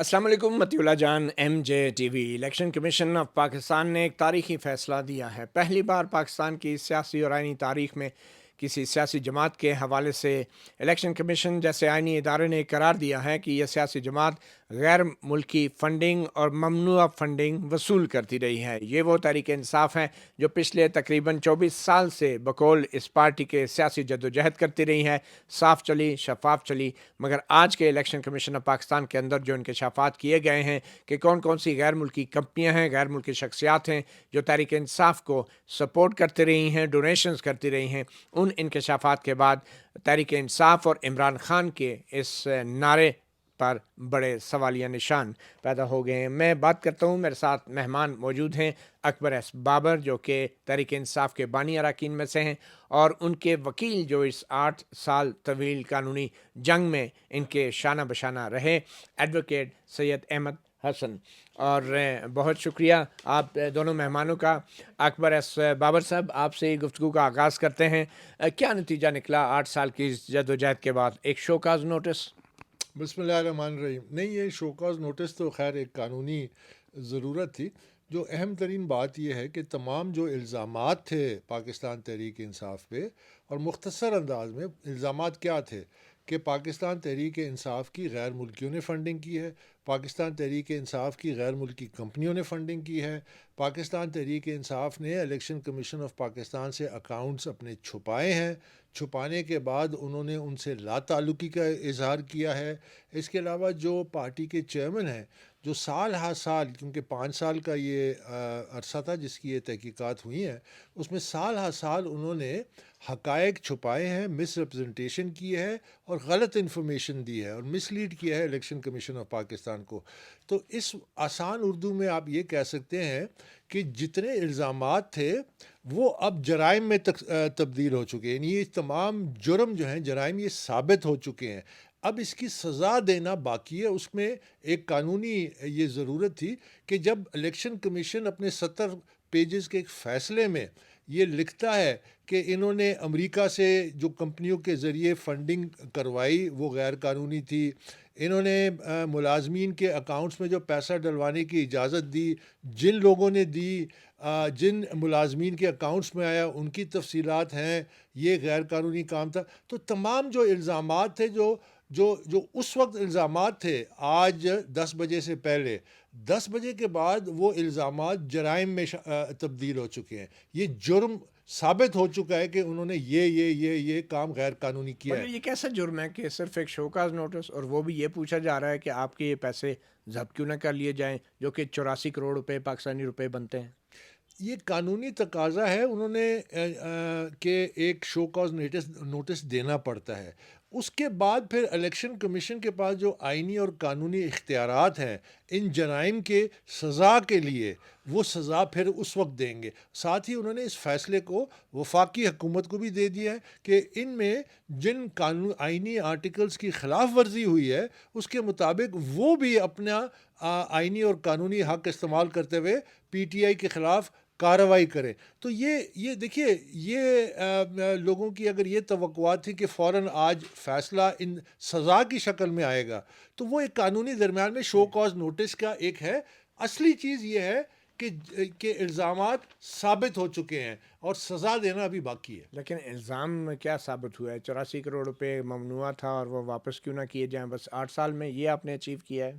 السلام علیکم Mati Ullah Jan M J T V election commission of Pakistan نے ایک تاریخی فیصلہ دیا ہے. پہلی بار پاکستان کی سیاسی اور آئینی تاریخ میں کسی سیاسی جماعت کے حوالے سے الیکشن کمیشن جیسے آئینی ادارے نے قرار دیا ہے کہ یہ سیاسی جماعت غیر ملکی فنڈنگ اور ممنوعہ فنڈنگ وصول کرتی رہی ہے. یہ وہ تحریک انصاف ہے جو پچھلے تقریباً 24 سال سے بقول اس پارٹی کے سیاسی جدوجہد کرتی رہی ہے. صاف چلی، شفاف چلی، مگر آج کے الیکشن کمیشن آف پاکستان کے اندر جو انکشافات کیے گئے ہیں کہ کون کون سی غیر ملکی کمپنیاں ہیں، غیر ملکی شخصیات ہیں جو تحریک انصاف کو سپورٹ کرتے رہی ہیں، ڈونیشنز کرتی رہی ہیں، ان انکشافات کے بعد تحریک انصاف اور عمران خان کے اس نعرے پر بڑے سوالیہ نشان پیدا ہو گئے ہیں. میں بات کرتا ہوں، میرے ساتھ مہمان موجود ہیں اکبر ایس بابر جو کہ تحریک انصاف کے بانی اراکین میں سے ہیں، اور ان کے وکیل جو اس 8 سال طویل قانونی جنگ میں ان کے شانہ بشانہ رہے، ایڈوکیٹ سید احمد حسن. اور بہت شکریہ آپ دونوں مہمانوں کا. اکبر ایس بابر صاحب، آپ سے گفتگو کا آغاز کرتے ہیں. کیا نتیجہ نکلا 8 سال کی جدوجہد کے بعد؟ ایک شوکاز نوٹس. بسم اللہ الرحمن الرحیم. نہیں، یہ شوکاز نوٹس تو خیر ایک قانونی ضرورت تھی. جو اہم ترین بات یہ ہے کہ تمام جو الزامات تھے پاکستان تحریک انصاف پہ، اور مختصر انداز میں الزامات کیا تھے کہ پاکستان تحریک انصاف کی غیر ملکیوں نے فنڈنگ کی ہے، پاکستان تحریک انصاف کی غیر ملکی کمپنیوں نے فنڈنگ کی ہے، پاکستان تحریک انصاف نے الیکشن کمیشن آف پاکستان سے اکاؤنٹس اپنے چھپائے ہیں، چھپانے کے بعد انہوں نے ان سے لا تعلقی کا اظہار کیا ہے. اس کے علاوہ جو پارٹی کے چیئرمین ہیں، جو سال ہر سال، کیونکہ 5 سال کا یہ عرصہ تھا جس کی یہ تحقیقات ہوئی ہیں، اس میں سال ہر سال انہوں نے حقائق چھپائے ہیں، مس ریپرزنٹیشن کی ہے اور غلط انفارمیشن دی ہے اور مس لیڈ کیا ہے الیکشن کمیشن آف پاکستان کو. تو اس آسان اردو میں آپ یہ کہہ سکتے ہیں کہ جتنے الزامات تھے وہ اب جرائم میں تبدیل ہو چکے ہیں. یعنی یہ تمام جرم جو ہیں، جرائم، یہ ثابت ہو چکے ہیں. اب اس کی سزا دینا باقی ہے. اس میں ایک قانونی یہ ضرورت تھی کہ جب الیکشن کمیشن اپنے 70 پیجز کے ایک فیصلے میں یہ لکھتا ہے کہ انہوں نے امریکہ سے جو کمپنیوں کے ذریعے فنڈنگ کروائی وہ غیر قانونی تھی، انہوں نے ملازمین کے اکاؤنٹس میں جو پیسہ ڈلوانے کی اجازت دی، جن لوگوں نے دی، جن ملازمین کے اکاؤنٹس میں آیا ان کی تفصیلات ہیں، یہ غیر قانونی کام تھا. تو تمام جو الزامات تھے، جو اس وقت الزامات تھے، آج 10 بجے سے پہلے، 10 بجے کے بعد وہ الزامات جرائم میں تبدیل ہو چکے ہیں. یہ جرم ثابت ہو چکا ہے کہ انہوں نے یہ کام غیر قانونی کیا ہے. مگر یہ کیسا جرم ہے کہ صرف ایک شوکاز نوٹس، اور وہ بھی یہ پوچھا جا رہا ہے کہ آپ کے یہ پیسے ضبط کیوں نہ کر لیے جائیں جو کہ 84 کروڑ روپے پاکستانی روپے بنتے ہیں؟ یہ قانونی تقاضا ہے، انہوں نے کہ ایک شو کاز نوٹس دینا پڑتا ہے. اس کے بعد پھر الیکشن کمیشن کے پاس جو آئینی اور قانونی اختیارات ہیں ان جرائم کے سزا کے لیے، وہ سزا پھر اس وقت دیں گے. ساتھ ہی انہوں نے اس فیصلے کو وفاقی حکومت کو بھی دے دیا ہے کہ ان میں جن آئینی آرٹیکلز کی خلاف ورزی ہوئی ہے اس کے مطابق وہ بھی اپنا آئینی اور قانونی حق استعمال کرتے ہوئے پی ٹی آئی کے خلاف کارروائی کریں. تو یہ دیکھیے، یہ لوگوں کی اگر یہ توقعات تھی کہ فوراً آج فیصلہ ان سزا کی شکل میں آئے گا، تو وہ ایک قانونی درمیان میں شو کاز نوٹس کا ایک ہے. اصلی چیز یہ ہے کہ الزامات ثابت ہو چکے ہیں اور سزا دینا ابھی باقی ہے. لیکن الزام کیا ثابت ہوا ہے؟ 84 کروڑ روپے ممنوعہ تھا اور وہ واپس کیوں نہ کیے جائیں؟ بس 8 سال میں یہ آپ نے اچیو کیا ہے.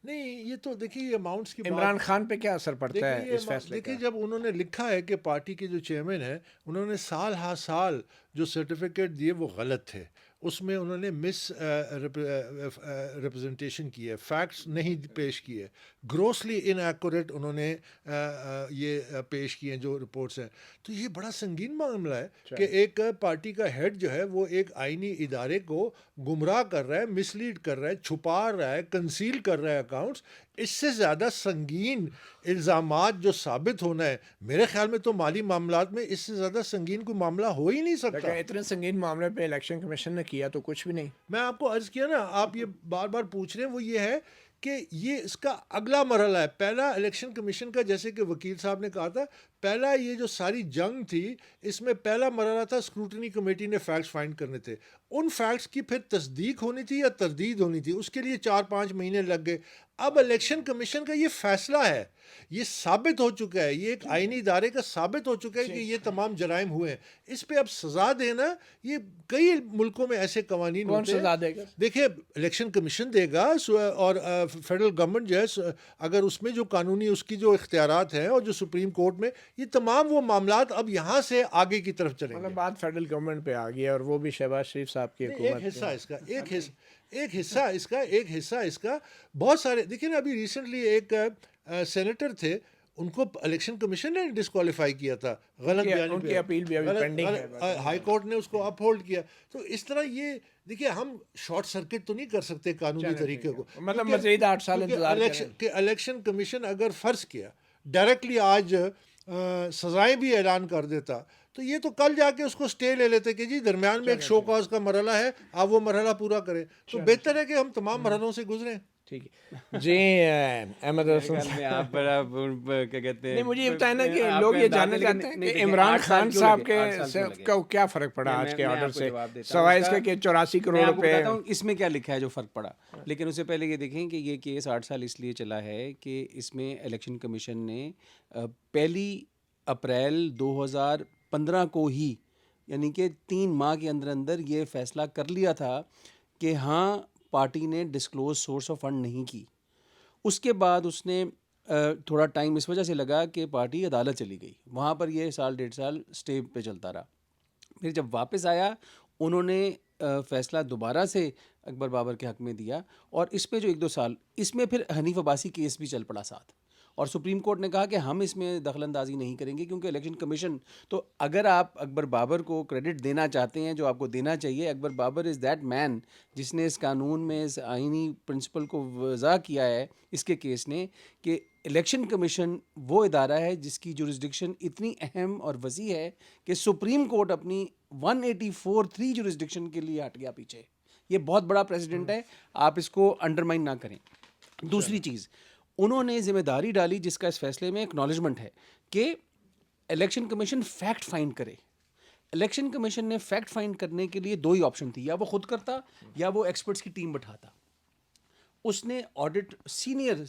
نہیں، یہ تو دیکھیے، یہ اماؤنٹس کی بات. عمران خان پہ کیا اثر پڑتا ہے اس فیصلے دیکھیے کا؟ جب انہوں نے لکھا ہے کہ پارٹی کے جو چیئرمین ہیں انہوں نے سال ہر سال جو سرٹیفکیٹ دیے وہ غلط تھے، اس میں انہوں نے مس ریپرزنٹیشن کی ہے، فیکٹس نہیں پیش کیے، گروسلی ان ایکوریٹ انہوں نے یہ پیش کیے ہیں جو رپورٹس ہیں. تو یہ بڑا سنگین معاملہ ہے کہ ایک پارٹی کا ہیڈ جو ہے وہ ایک آئینی ادارے کو گمراہ کر رہا ہے، مس لیڈ کر رہا ہے، چھپا رہا ہے، کنسیل کر رہا ہے اکاؤنٹس. اس سے زیادہ سنگین الزامات جو ثابت ہونا ہے، میرے خیال میں تو مالی معاملات میں اس سے زیادہ سنگین کوئی معاملہ ہو ہی نہیں سکتا. لیکن اتنے سنگین معاملے پہ الیکشن کمیشن نے کیا تو کچھ بھی نہیں. میں آپ کو عرض کیا نا، آپ یہ بار بار پوچھ رہے ہیں، وہ یہ ہے کہ یہ اس کا اگلا مرحلہ ہے. پہلا الیکشن کمیشن کا، جیسے کہ وکیل صاحب نے کہا تھا، پہلا یہ جو ساری جنگ تھی اس میں پہلا مرحلہ تھا اسکروٹنی کمیٹی نے فیکٹس فائنڈ کرنے تھے. ان فیکٹس کی پھر تصدیق ہونی تھی یا تردید ہونی تھی، اس کے لیے 4-5 مہینے لگ گئے. اب الیکشن کمیشن کا یہ فیصلہ ہے، یہ ثابت ہو چکا ہے، یہ ایک آئینی ادارے کا ثابت ہو چکا ہے کہ یہ تمام جرائم ہوئے ہیں. اس پہ اب سزا دینا، یہ کئی ملکوں میں ایسے قوانین کون ہوتے ہیں. سزا دے گا؟ دیکھیے الیکشن کمیشن دے گا، اور فیڈرل گورنمنٹ جو ہے اگر اس میں جو قانونی اس کی جو اختیارات ہیں اور جو سپریم کورٹ میں، یہ تمام وہ معاملات اب یہاں سے آگے کی طرف چلیں گے. مطلب بات فیڈرل گورنمنٹ پہ آ گئی ہے، اور وہ بھی شہباز شریف صاحب کی حکومت. ایک حصہ اس کا، ایک حصہ اس کا بہت سارے. دیکھیں نا، ابھی ریسنٹلی ایک سینیٹر تھے، ان کو الیکشن کمیشن نے ڈسکوالیفائی کیا تھا غلط بیانی ان کی اپیل بھی ابھی پینڈنگ ہے، ہائی کورٹ نے اس کو اپ ہولڈ کیا. تو اس طرح یہ دیکھیے، ہم شارٹ سرکٹ تو نہیں کر سکتے قانونی طریقے کو، مطلب مزید 8 سال انتظار کریں. الیکشن کمیشن اگر فرض کیا ڈائریکٹلی آج سزائیں بھی اعلان کر دیتا، تو یہ تو کل جا کے اس کو سٹے لے لیتے کہ جی درمیان میں ایک شو کاز کا مرحلہ ہے، آپ وہ مرحلہ پورا کریں. تو بہتر ہے کہ ہم تمام مرحلوں سے گزریں. ٹھیک ہے جی. احمد حسن آپ بڑا کیا کہتے ہیں، نہیں، مجھے یہ بتائیں نا کہ لوگ یہ جاننا چاہتے ہیں کہ عمران خان صاحب کے کیا فرق پڑا آج کے آرڈر سے، سوائے اس کے کہ 84 کروڑ روپے. اس میں کیا لکھا ہے جو فرق پڑا. لیکن اس سے پہلے یہ دیکھیں کہ یہ کیس 8 سال اس لیے چلا ہے کہ اس میں الیکشن کمیشن نے 1 اپریل 2015 کو ہی، یعنی کہ 3 ماہ کے اندر اندر یہ فیصلہ کر لیا تھا کہ ہاں پارٹی نے ڈسکلوز سورس آف فنڈ نہیں کی. اس کے بعد اس نے تھوڑا ٹائم اس وجہ سے لگا کہ پارٹی عدالت چلی گئی، وہاں پر یہ 1.5 سال اسٹے پہ چلتا رہا. پھر جب واپس آیا انہوں نے فیصلہ دوبارہ سے اکبر بابر کے حق میں دیا، اور اس پہ جو 1-2 سال اس میں پھر حنیف عباسی کیس بھی چل پڑا ساتھ. اور سپریم کورٹ نے کہا کہ ہم اس میں دخل اندازی نہیں کریں گے کیونکہ الیکشن کمیشن. تو اگر آپ اکبر بابر کو کریڈٹ دینا چاہتے ہیں جو آپ کو دینا چاہیے، اکبر بابر از دیٹ مین جس نے اس قانون میں اس آئینی پرنسپل کو وضع کیا ہے اس کے کیس نے، کہ الیکشن کمیشن وہ ادارہ ہے جس کی جورسڈکشن اتنی اہم اور وسیع ہے کہ سپریم کورٹ اپنی 184(3) جورسڈکشن کے لیے ہٹ گیا پیچھے. یہ بہت بڑا پریسیڈنٹ ہے، آپ اس کو انڈرمائن نہ کریں. دوسری چیز انہوں نے ذمہ داری ڈالی جس کا اس فیصلے میں اکنالجمنٹ ہے کہ الیکشن کمیشن فیکٹ فائنڈ کرے. الیکشن کمیشن نے فیکٹ فائنڈ کرنے کے لیے 2 ہی آپشن تھی، یا وہ خود کرتا یا وہ ایکسپرٹس کی ٹیم بٹھاتا. اس نے آڈٹ سینئر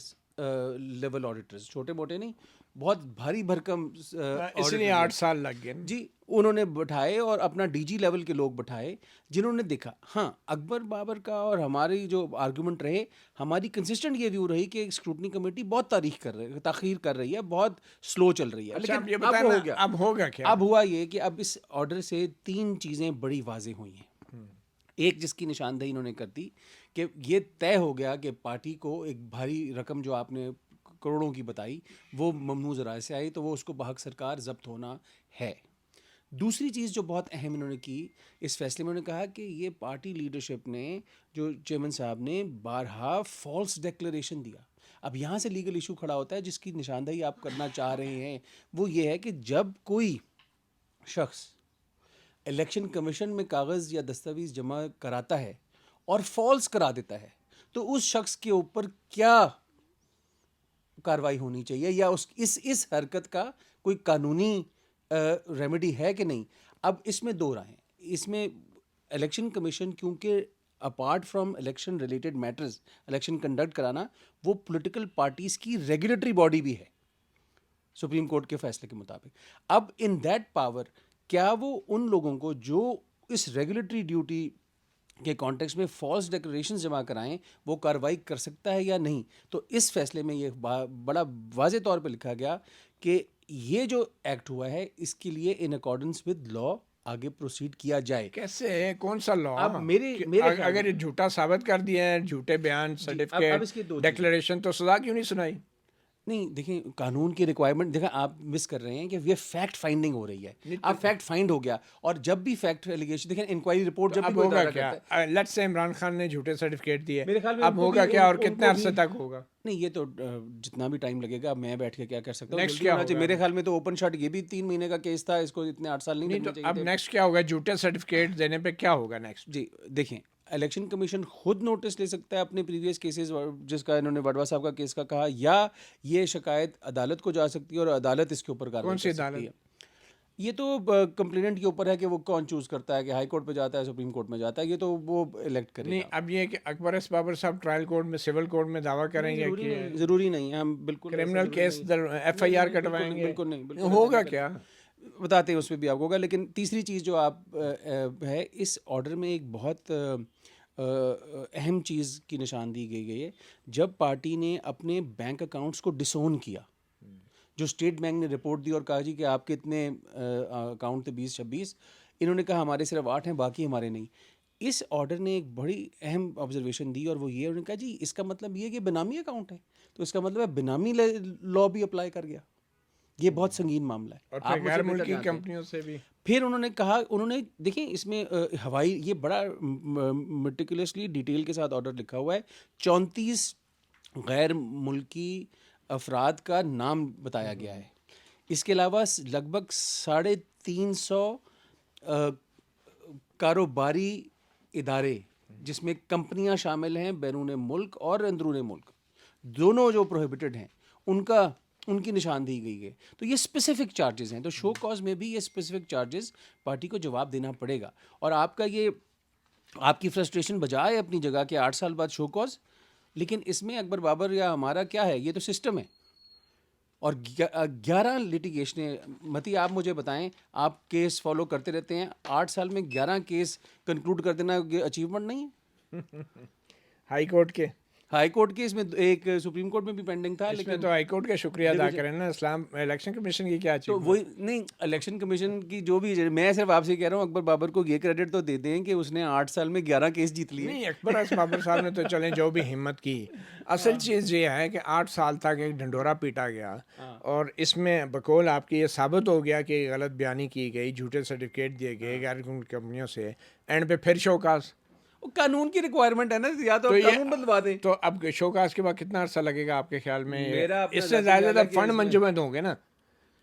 لیول آڈیٹرز، چھوٹے موٹے نہیں، بہت بھاری بھرکم، اس لیے 8 سال لگ گئے جی، انہوں نے بٹھائے اور اپنا ڈی جی لیول کے لوگ بٹھائے جنہوں نے دیکھا. ہاں اکبر بابر کا اور ہماری جو آرگومنٹ رہے، ہماری کنسسٹنٹ یہ ویو رہی کہ اسکروٹنی کمیٹی بہت تاخیر کر رہی ہے، بہت سلو چل رہی ہے. لیکن اب ہو گیا. اب ہوگا کیا؟ اب ہوا یہ کہ اب اس آرڈر سے 3 چیزیں بڑی واضح ہوئی ہیں. ایک جس کی نشاندہی انہوں نے کر دی کہ یہ طے ہو گیا کہ پارٹی کو ایک بھاری رقم جو آپ نے کروڑوں کی بتائی وہ ممنوع ذرائع سے آئی، تو وہ اس کو بحق سرکار ضبط ہونا ہے. دوسری چیز جو بہت اہم انہوں نے کی اس فیصلے میں، انہوں نے کہا کہ یہ پارٹی لیڈرشپ نے، جو چیئرمین صاحب نے بارہا فالس ڈیکلریشن دیا. اب یہاں سے لیگل ایشو کھڑا ہوتا ہے جس کی نشاندہی آپ کرنا چاہ رہے ہیں. وہ یہ ہے کہ جب کوئی شخص الیکشن کمیشن میں کاغذ یا دستاویز جمع کراتا ہے اور فالس کرا دیتا ہے، تو اس شخص کے اوپر کیا کارروائی ہونی چاہیے، یا اس حرکت کا کوئی قانونی ریمیڈی ہے کہ نہیں. اب اس میں 2 رائے ہیں. اس میں الیکشن کمیشن کیونکہ apart from election related matters election conduct کرانا، وہ پولیٹیکل پارٹیز کی ریگولیٹری باڈی بھی ہے سپریم کورٹ کے فیصلے کے مطابق. اب ان دیٹ پاور کیا وہ ان لوگوں کو جو اس ریگولیٹری ڈیوٹی کے کانٹیکس میں فالس ڈیکلریشنز جمع کرائیں وہ کارروائی کر سکتا ہے یا نہیں. تو اس فیصلے میں یہ بڑا واضح طور پہ لکھا گیا کہ یہ جو ایکٹ ہوا ہے اس کے لیے ان اکارڈنس ود لا آگے پروسیڈ کیا جائے. کیسے؟ کون سا لا؟ اب میرے اگر یہ جھوٹا ثابت کر دیا ہے، جھوٹے بیان، سرٹیفکیٹ، ڈیکلریشن، تو سزا کیوں نہیں سنائی؟ نہیں دیکھیں، قانون کی ریکوائرمنٹ دیکھیں آپ مس کر رہے ہیں کہ یہ فیکٹ فائنڈنگ ہو رہی ہے. اب فیکٹ فائنڈ ہو گیا، اور جب بھی فیکٹ ایلیگیشن دیکھیں انکوائری رپورٹ جب بھی کوئی ہوگا ادارہ کیا؟ کرتا ہے، لیٹس سے عمران خان نے جھوٹے سرٹیفکیٹ دیے، میرے خیال میں اب ہوگا کیا اور کتنے عرصے تک ہوگا؟ نہیں یہ تو جتنا بھی ٹائم لگے گا، میں بیٹھ کے کیا کر سکتا ہوں. نیکسٹ کیا ہوگا؟ میرے خیال میں تو اوپن شاٹ یہ بھی 3 مہینے کا کیس تھا، اس کو اتنے 8 سال نہیں لگنے چاہیے. اب نیکسٹ کیا ہوگا؟ جھوٹے سرٹیفکیٹ دینے پہ کیا ہوگا نیکسٹ؟ جی دیکھیں، الیکشن کمیشن خود نوٹس لے سکتا ہے اپنے پریویس کیسز، جس کا انہوں نے وڈوا صاحب کا کیس کا کہا، یا یہ شکایت عدالت کو جا سکتی ہے اور عدالت اس کے اوپر کارروائی کر سکتی ہے. یہ تو کمپلیننٹ کے اوپر ہے کہ وہ کون چوز کرتا ہے کہ ہائی کورٹ پہ جاتا ہے سپریم کورٹ میں جاتا ہے, یہ تو وہ الیکٹ کرے نہیں, گا. اب یہ کہ اکبر ایس بابر صاحب ٹرائل کورٹ میں سول کورٹ میں دعویٰ کریں گے کہ ضروری نہیں ہے, ہم بالکل criminal case F I R کٹوائیں گے, بالکل نہیں, ہوگا کیا بتاتے ہیں اس میں بھی آپ کو ہوگا. لیکن تیسری چیز جو آپ ہے اس آرڈر میں ایک بہت اہم چیز کی نشاندہی کی گئی ہے. جب پارٹی نے اپنے بینک اکاؤنٹس کو ڈس اون کیا, جو اسٹیٹ بینک نے رپورٹ دی اور کہا جی کہ آپ کے اتنے اکاؤنٹ تھے 20-26, انہوں نے کہا ہمارے صرف 8 ہیں باقی ہمارے نہیں. اس آرڈر نے ایک بڑی اہم آبزرویشن دی اور وہ یہ, انہوں نے کہا جی اس کا مطلب یہ ہے کہ بنامی اکاؤنٹ ہے, تو اس کا مطلب ہے بنامی لا بھی اپلائی کر گیا. یہ بہت سنگین معاملہ ہے. اور پھر غیر ملکی کمپنیوں سے بھی. پھر انہوں نے کہا, انہوں نے دیکھیں اس میں ہوائی, یہ بڑا میٹیکولسلی ڈیٹیل کے ساتھ آرڈر لکھا ہوا ہے. 34 غیر ملکی افراد کا نام بتایا گیا ہے. اس کے علاوہ لگ بھگ 350 کاروباری ادارے جس میں کمپنیاں شامل ہیں بیرون ملک اور اندرون ملک, دونوں جو پروہیبٹڈ ہیں, ان کی نشاندہی گئی ہے. تو یہ اسپیسیفک چارجز ہیں. تو شو کاز میں بھی یہ اسپیسیفک چارجز پارٹی کو جواب دینا پڑے گا. اور آپ کا یہ, آپ کی فرسٹریشن بجائے اپنی جگہ کے 8 سال بعد شو کاز, لیکن اس میں اکبر بابر یا ہمارا کیا ہے, یہ تو سسٹم ہے. اور 11 لٹیگیشنیں, متی آپ مجھے بتائیں, آپ کیس فالو کرتے رہتے ہیں, 8 سال میں 11 کیس کنکلوڈ کر دینا اچیومنٹ نہیں ہے. ہائی کورٹ کے, ہائی کورٹ کے, اس میں ایک سپریم کورٹ میں بھی پینڈنگ تھا. اس میں تو ہائی کورٹ کا شکریہ ادا کریں نا, اسلام الیکشن کمیشن کی کیا چیز. تو وہی نہیں, الیکشن کمیشن کی جو بھی, میں صرف آپ سے کہہ رہا ہوں اکبر بابر کو یہ کریڈٹ تو دے دیں کہ اس نے 8 سال میں 11 کیس جیت لیے. نہیں, اکبر ایس بابر صاحب نے تو چلیں جو بھی ہمت کی. اصل چیز یہ ہے کہ 8 سال تک ایک ڈھنڈورا پیٹا گیا, اور اس میں بقول آپ کی یہ ثابت ہو گیا کہ غلط بیانی کی گئی, جھوٹے سرٹیفکیٹ دیے گئے غیر ملکی کمپنیوں سے, اینڈ پہ پھر شوکاز. قانون کی ریکوائرمنٹ ہے نا, یا تو قانون بدلوا دیں. تو اب شوکاز کے بعد کتنا عرصہ لگے گا آپ کے خیال میں؟ اس سے زیادہ زیادہ فنڈ منجمد ہوں گے نا,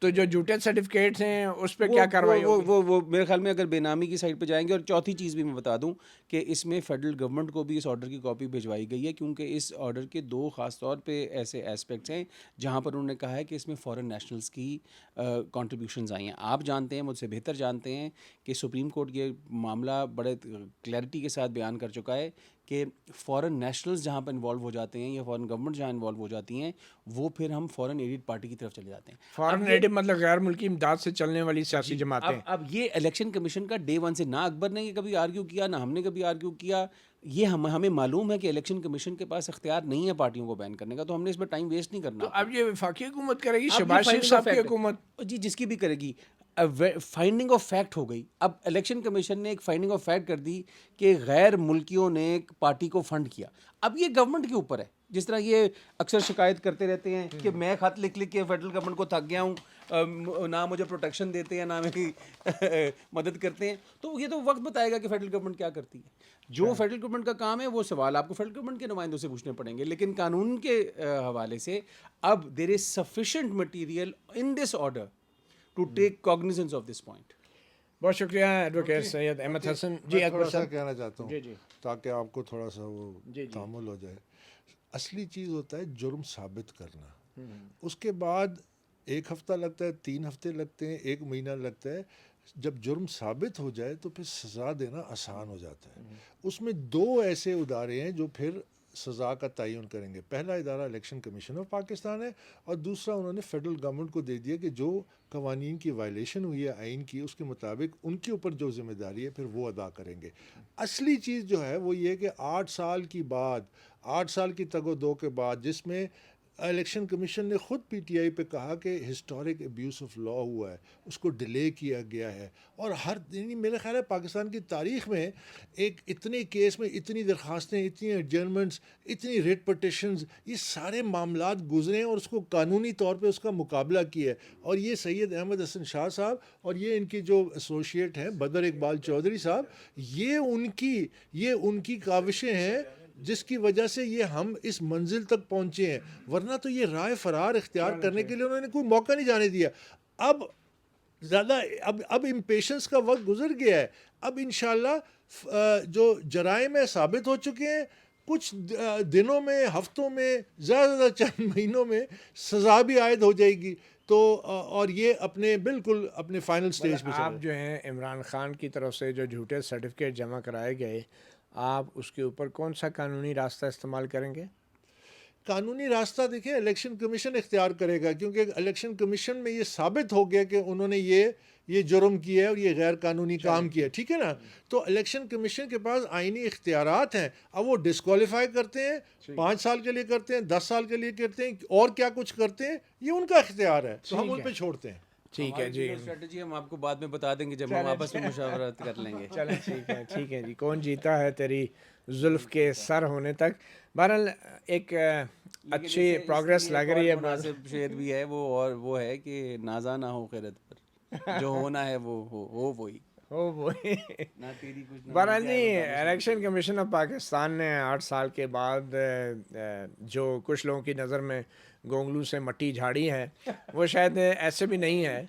تو جو جھوٹے سرٹیفکیٹس ہیں اس پہ کیا کاروائی ہوگی؟ وہ میرے خیال میں اگر بے نامی کی سائٹ پہ جائیں گے. اور چوتھی چیز بھی میں بتا دوں کہ اس میں فیڈرل گورنمنٹ کو بھی اس آرڈر کی کاپی بھجوائی گئی ہے, کیونکہ اس آرڈر کے 2 خاص طور پہ ایسے ایسپیکٹس ہیں جہاں پر انہوں نے کہا ہے کہ اس میں فارن نیشنلز کی کنٹریبیوشنز آئی ہیں. آپ جانتے ہیں, مجھ سے بہتر جانتے ہیں کہ سپریم کورٹ یہ معاملہ بڑے کلیئرٹی کے ساتھ بیان کر چکا ہے کہ فارن نیشنلز جہاں پہ انوالو ہو جاتے ہیں یا فارن گورنمنٹ جہاں انوالو ہو جاتی ہیں, وہ پھر ہم فارن ایڈڈ پارٹی کی طرف چلے جاتے ہیں. فارن ایڈ مطلب غیر ملکی امداد سے چلنے والی سیاسی جماعتیں. اب یہ الیکشن کمیشن کا ڈے 1 سے, نہ اکبر نے یہ کبھی آرگیو کیا, نہ ہم نے کبھی آرگیو کیا. یہ ہمیں معلوم ہے کہ الیکشن کمیشن کے پاس اختیار نہیں ہے پارٹیوں کو بین کرنے کا, تو ہم نے اس میں ٹائم ویسٹ نہیں کرنا. تو اب یہ وفاقی حکومت کرے گی, شہباز شریف صاحب کی حکومت, جی جس کی بھی کرے گی. فائنڈنگ آف فیکٹ ہو گئی. اب الیکشن کمیشن نے ایک فائنڈنگ آف فیکٹ کر دی کہ غیر ملکیوں نے پارٹی کو فنڈ کیا. اب یہ گورنمنٹ کے اوپر ہے, جس طرح یہ اکثر شکایت کرتے رہتے ہیں کہ میں خط لکھ کے فیڈرل گورنمنٹ کو تھک گیا ہوں, نہ مجھے پروٹیکشن دیتے ہیں نہ میری مدد کرتے ہیں. تو یہ تو وقت بتائے گا کہ فیڈرل گورنمنٹ کیا کرتی ہے. جو فیڈرل گورنمنٹ کا کام ہے وہ سوال آپ کو فیڈرل گورنمنٹ کے نمائندوں سے پوچھنے پڑیں گے. لیکن قانون کے حوالے سے اب there is sufficient material in this order to take cognizance of this point. بہت شکریہ ایڈوکیٹ سید احمد حسن. جی اکبر صاحب کہنا چاہتا ہوں, جی جی, تاکہ آپ کو تھوڑا سا وہ تعامل ہو جائے. اصلی چیز ہوتا ہے جرم ثابت کرنا, اس کے بعد 1 ہفتہ لگتا ہے, 3 ہفتے لگتے ہیں, 1 مہینہ لگتا ہے. جب جرم ثابت ہو جائے تو پھر سزا دینا آسان ہو جاتا ہے. اس میں 2 ایسے ادارے ہیں جو پھر سزا کا تعین کریں گے. پہلا ادارہ الیکشن کمیشن آف پاکستان ہے, اور دوسرا انہوں نے فیڈرل گورنمنٹ کو دے دیا کہ جو قوانین کی وائلیشن ہوئی ہے آئین کی, اس کے مطابق ان کے اوپر جو ذمہ داری ہے پھر وہ ادا کریں گے. اصلی چیز جو ہے وہ یہ کہ 8 سال کی بعد, 8 سال کی تگ و دو کے بعد, جس میں الیکشن کمیشن نے خود پی ٹی آئی پہ کہا کہ ہسٹورک ایبیوز آف لا ہوا ہے, اس کو ڈیلے کیا گیا ہے. اور یعنی میرے خیال ہے پاکستان کی تاریخ میں ایک اتنے کیس میں اتنی درخواستیں, اتنی ایڈجرنمنٹس, اتنی ریٹ پٹیشنز, یہ سارے معاملات گزرے ہیں اور اس کو قانونی طور پہ اس کا مقابلہ کیا ہے. اور یہ سید احمد حسن شاہ صاحب اور یہ ان کی جو ایسوسیٹ ہیں بدر اقبال چودھری صاحب, یہ ان کی کاوشیں ہیں جس کی وجہ سے یہ ہم اس منزل تک پہنچے ہیں. ورنہ تو یہ رائے فرار اختیار کرنے کے لیے انہوں نے کوئی موقع نہیں جانے دیا. اب امپیشنس کا وقت گزر گیا ہے. اب انشاءاللہ جو جرائم ہے ثابت ہو چکے ہیں, کچھ دنوں میں, ہفتوں میں, زیادہ چند مہینوں میں سزا بھی عائد ہو جائے گی. تو اور یہ اپنے بالکل اپنے فائنل سٹیج پہ آپ جو ہیں عمران خان کی طرف سے جو جھوٹے سرٹیفکیٹ جمع کرائے گئے، آپ اس کے اوپر کون سا قانونی راستہ استعمال کریں گے؟ قانونی راستہ دیکھیں الیکشن کمیشن اختیار کرے گا، کیونکہ الیکشن کمیشن میں یہ ثابت ہو گیا کہ انہوں نے یہ جرم کیا ہے اور یہ غیر قانونی کام کیا ہے، ٹھیک ہے نا. تو الیکشن کمیشن کے پاس آئینی اختیارات ہیں. اب وہ ڈسکوالیفائی کرتے ہیں 5 سال کے لیے، کرتے ہیں 10 سال کے لیے، کرتے ہیں اور کیا کچھ کرتے ہیں، یہ ان کا اختیار ہے، تو ہم ان پہ چھوڑتے ہیں. ٹھیک ہے جی، اسٹریٹجی ہم آپ کو بعد میں بتا دیں گے جب ہم آپس میں مشاورت کر لیں گے. چلیں ٹھیک ہے جی. کون جیتا ہے تیری زلف کے سر ہونے تک. بہرحال ایک اچھی پروگریس لگ رہی ہے. مناسب شعر بھی ہے وہ، اور وہ ہے کہ نازا نہ ہو خیرت پر، جو ہونا ہے وہ ہو وہی. نہ تیری کچھ نہ بہرحال جی، الیکشن کمیشن آف پاکستان نے 8 سال کے بعد جو کچھ لوگوں کی نظر میں گونگلو سے مٹی جھاڑی ہے، وہ شاید ایسے بھی نہیں ہے.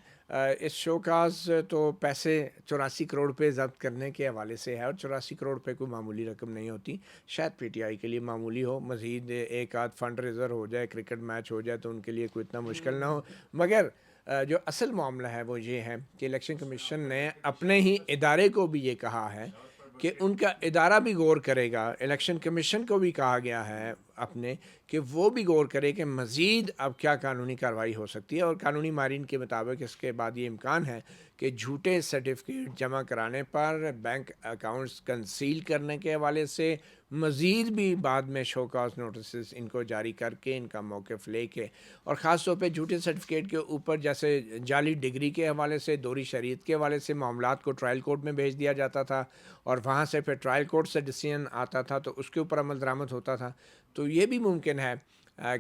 اس شوکاز تو پیسے 84 کروڑ روپے ضبط کرنے کے حوالے سے ہے، اور 84 کروڑ روپے کوئی معمولی رقم نہیں ہوتی. شاید پی ٹی آئی کے لیے معمولی ہو، مزید ایک آدھ فنڈ ریزر ہو جائے، کرکٹ میچ ہو جائے تو ان کے لیے کوئی اتنا مشکل نہ ہو. مگر جو اصل معاملہ ہے وہ یہ ہے کہ الیکشن کمیشن نے اپنے ہی ادارے کو بھی یہ کہا ہے کہ ان کا ادارہ بھی غور کرے گا. الیکشن کمیشن کو بھی کہا گیا ہے اپنے کہ وہ بھی غور کرے کہ مزید اب کیا قانونی کارروائی ہو سکتی ہے، اور قانونی ماہرین کے مطابق اس کے بعد یہ امکان ہے کہ جھوٹے سرٹیفکیٹ جمع کرانے پر، بینک اکاؤنٹس کنسیل کرنے کے حوالے سے مزید بھی بعد میں شو کاز نوٹسز ان کو جاری کر کے ان کا موقف لے کے، اور خاص طور پہ جھوٹے سرٹیفکیٹ کے اوپر جیسے جعلی ڈگری کے حوالے سے، دوہری شریعت کے حوالے سے معاملات کو ٹرائل کورٹ میں بھیج دیا جاتا تھا، اور وہاں سے پھر ٹرائل کورٹ سے ڈیسیژن آتا تھا تو اس کے اوپر عمل درآمد ہوتا تھا. تو یہ بھی ممکن ہے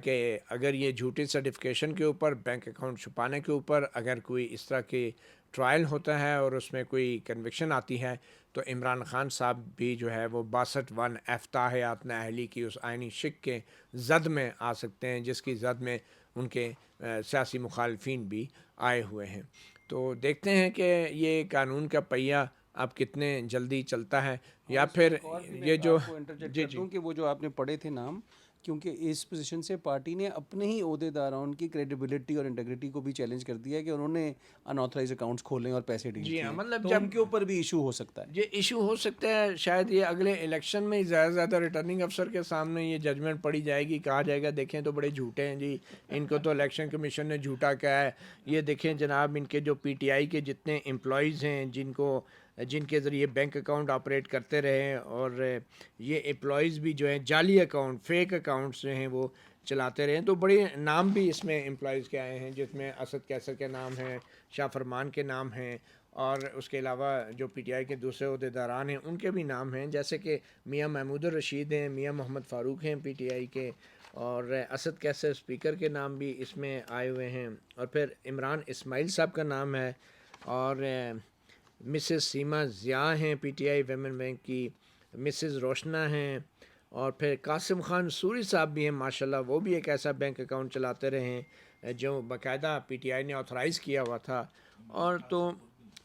کہ اگر یہ جھوٹی سرٹیفکیشن کے اوپر، بینک اکاؤنٹ چھپانے کے اوپر اگر کوئی اس طرح کی ٹرائل ہوتا ہے اور اس میں کوئی کنوکشن آتی ہے، تو عمران خان صاحب بھی جو ہے وہ 62 افتتاحیات نااہلی کی اس آئینی شک کے زد میں آ سکتے ہیں، جس کی زد میں ان کے سیاسی مخالفین بھی آئے ہوئے ہیں. تو دیکھتے ہیں کہ یہ قانون کا پہیہ اب کتنے جلدی چلتا ہے، یا پھر یہ جو کہ وہ جو آپ نے پڑھے تھے نام، کیونکہ اس پوزیشن سے پارٹی نے اپنے ہی عہدیداروں کی کریڈیبلٹی اور انٹیگریٹی کو بھی چیلنج کر دیا ہے کہ انہوں نے ان آتھرائز اکاؤنٹس کھولے اور پیسے ڈیل کیے، مطلب تو جب ان کے اوپر بھی ایشو ہو سکتا ہے. یہ ایشو ہو سکتا ہے. شاید یہ اگلے الیکشن میں زیادہ سے زیادہ ریٹرننگ افسر کے سامنے یہ ججمنٹ پڑی جائے گی، کہا جائے گا دیکھیں تو بڑے جھوٹے ہیں جی، ان کو تو الیکشن کمیشن نے جھوٹا کہا ہے. یہ دیکھیں جناب، ان کے جو پی ٹی آئی کے جتنے امپلائیز ہیں جن کے ذریعے بینک اکاؤنٹ آپریٹ کرتے رہے، اور یہ امپلائیز بھی جو ہیں جعلی اکاؤنٹ، فیک اکاؤنٹس جو ہیں وہ چلاتے رہے ہیں. تو بڑے نام بھی اس میں امپلائیز کے آئے ہیں، جس میں اسد کیسر کے نام ہیں، شاہ فرمان کے نام ہیں، اور اس کے علاوہ جو پی ٹی آئی کے دوسرے عہدیداران ہیں ان کے بھی نام ہیں، جیسے کہ میاں محمود الرشید ہیں، میاں محمد فاروق ہیں پی ٹی آئی کے، اور اسد کیسر اسپیکر کے نام بھی اس میں آئے ہوئے ہیں، اور پھر عمران اسماعیل صاحب کا نام ہے، اور مسز سیما ضیاء ہیں P T I women bank کی، مسز روشنا ہیں، اور پھر قاسم خان سوری صاحب بھی ہیں ماشاءاللہ. وہ بھی ایک ایسا بینک اکاؤنٹ چلاتے رہے ہیں جو باقاعدہ پی ٹی آئی نے آتھرائز کیا ہوا تھا. اور تو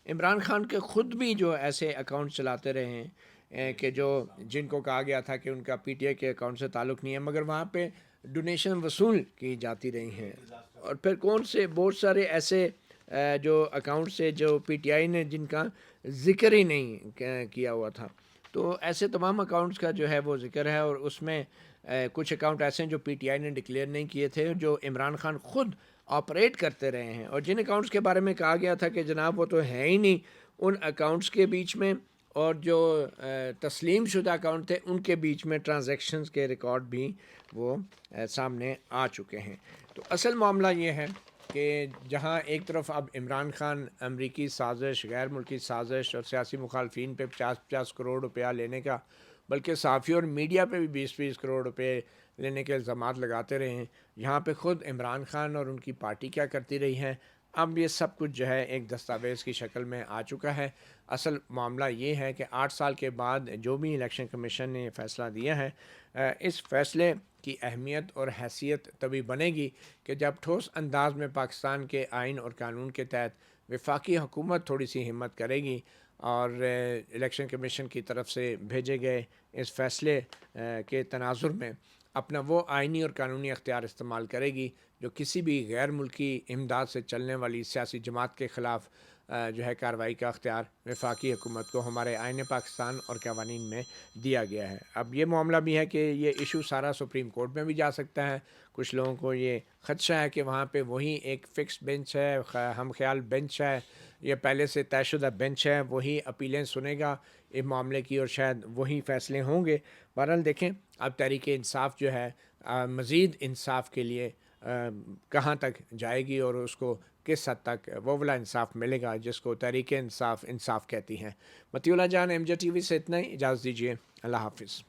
عمران خان کے خود بھی جو ایسے اکاؤنٹ چلاتے رہے ہیں کہ جن کو کہا گیا تھا کہ ان کا پی ٹی آئی کے اکاؤنٹ سے تعلق نہیں ہے، مگر وہاں پہ ڈونیشن وصول کی جاتی رہی ہیں. اور پھر کون سے بہت سارے ایسے جو اکاؤنٹ سے جو پی ٹی آئی نے جن کا ذکر ہی نہیں کیا ہوا تھا. تو ایسے تمام اکاؤنٹس کا جو ہے وہ ذکر ہے، اور اس میں کچھ اکاؤنٹ ایسے ہیں جو پی ٹی آئی نے ڈکلیئر نہیں کیے تھے، جو عمران خان خود آپریٹ کرتے رہے ہیں، اور جن اکاؤنٹس کے بارے میں کہا گیا تھا کہ جناب وہ تو ہے ہی نہیں، ان اکاؤنٹس کے بیچ میں اور جو تسلیم شدہ اکاؤنٹ تھے ان کے بیچ میں ٹرانزیکشنز کے ریکارڈ بھی وہ سامنے آ چکے ہیں. تو اصل معاملہ یہ ہے کہ جہاں ایک طرف اب عمران خان امریکی سازش، غیر ملکی سازش اور سیاسی مخالفین پہ 50 کروڑ روپیہ لینے کا، بلکہ صحافی اور میڈیا پہ بھی 20 کروڑ روپے لینے کے الزامات لگاتے رہے ہیں، یہاں پہ خود عمران خان اور ان کی پارٹی کیا کرتی رہی ہے. اب یہ سب کچھ جو ہے ایک دستاویز کی شکل میں آ چکا ہے. اصل معاملہ یہ ہے کہ 8 سال کے بعد جو بھی الیکشن کمیشن نے یہ فیصلہ دیا ہے، اس فیصلے کی اہمیت اور حیثیت تبھی بنے گی کہ جب ٹھوس انداز میں پاکستان کے آئین اور قانون کے تحت وفاقی حکومت تھوڑی سی ہمت کرے گی، اور الیکشن کمیشن کی طرف سے بھیجے گئے اس فیصلے کے تناظر میں اپنا وہ آئینی اور قانونی اختیار استعمال کرے گی جو کسی بھی غیر ملکی امداد سے چلنے والی سیاسی جماعت کے خلاف جو ہے کارروائی کا اختیار وفاقی حکومت کو ہمارے آئین پاکستان اور قوانین میں دیا گیا ہے۔ اب یہ معاملہ بھی ہے کہ یہ ایشو سارا سپریم کورٹ میں بھی جا سکتا ہے۔ کچھ لوگوں کو یہ خدشہ ہے کہ وہاں پہ وہی ایک فکس بینچ ہے، ہم خیال بینچ ہے، یہ پہلے سے طے شدہ بینچ ہے، وہی اپیلیں سنے گا اس معاملے کی اور شاید وہی فیصلے ہوں گے۔ بہرحال دیکھیں اب تحریک انصاف جو ہے مزید انصاف کے لیے کہاں تک جائے گی اور اس کو کس حد تک وہ والا انصاف ملے گا جس کو تحریک انصاف کہتی ہیں۔ مطیع اللہ جان، ایم جے ٹی وی سے اتنا ہی، اجازت دیجیے، اللہ حافظ۔